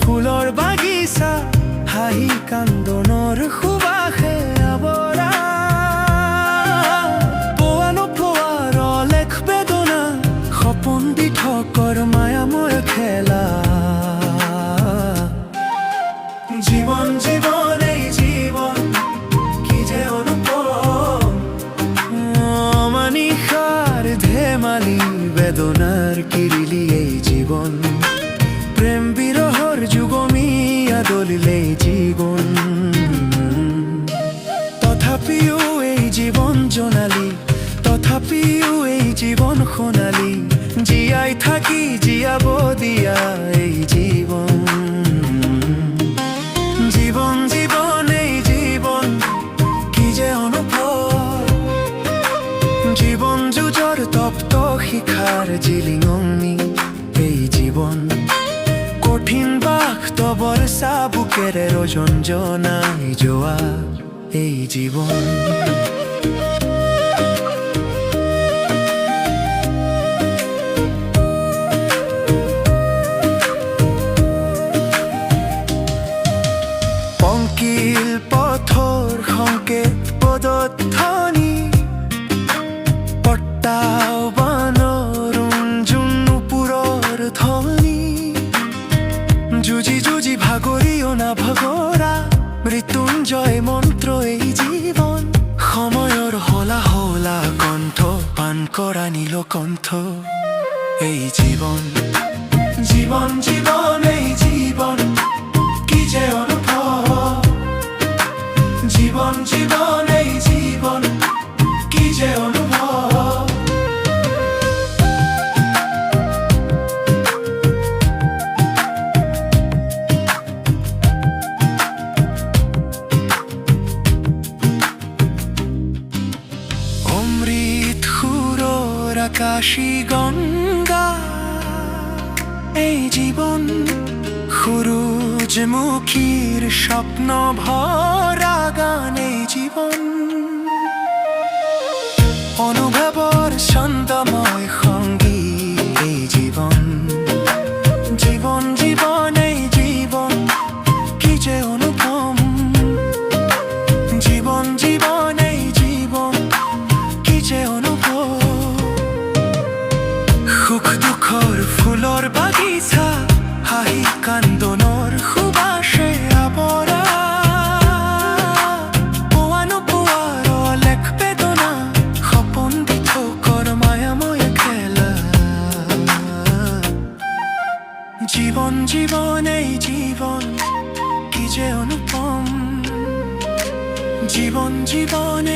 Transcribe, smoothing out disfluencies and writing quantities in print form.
ফুলৰ বাগিচা হাঁহি কান্দনৰ সুবাসে আৱৰা পোৱা নোপোৱাৰ অলেখ বেদনা সপোন দিঠকৰ মায়াময় খেলা জীৱন জীৱন এই জীৱন কি যে অনুপম অমানিশাৰ ধেমালি বেদনাৰ কিৰিলি এই জীৱন প্রেম বিরহর যুগমিয়া দলিলে জীবন তথাপিও এই জীবন জোনালী তথাপিও এই জীবন সোণালী জীয়াই থাকি জীয়াব দিয়া এই জীবন জীবন জীবন এই জীবন কি যে অনুভৱ জীবন যুঁজৰ তপ্ত শিখাৰ জিলিঙনি এই জীবন কঠিন বাঘ তবৰ চাবুকেৰে ৰঞ্জনাই যোৱা এই জীৱন পংকিল পথৰ সংকেত পদধ্বনি প্ৰত্যাহ্বানৰ ৰুণজুণুপুৰৰ ধ্বনি যুঁজি যুঁজি ভাগৰিও না ভাগৰা মৃত্যুঞ্জয় মন্ত্ৰ এই জীৱন সময়ৰ হলা হলা কণ্ঠ পান কৰা নীলকণ্ঠ এই জীৱন জীবন জীবন এই জীবন কি যে অনুভৱ জীবন জীবন এই জীবন কি যে অনুভৱ আকাশী গংগা এই জীবন সূৰুজমুখীৰ স্বপ্ন ভৰা গান এই জীবন অনুভৱৰ ছন্দময় সংগী এই জীবন জীবন জীবন এই জীবন কি যে অনুপম জীবন জীবন এই জীবন কি যে অনুভৱ সুখ দুখৰ ফুলৰ বাগিচা হাঁহি কান্দনৰ সুবাসে আৱৰা পোৱা নোপোৱাৰ অলেখ বেদনা সপোন দিঠকৰ মায়াময় খেলা জীবন জীবন এই জীবন কি যে অনুপম জীবন জীবন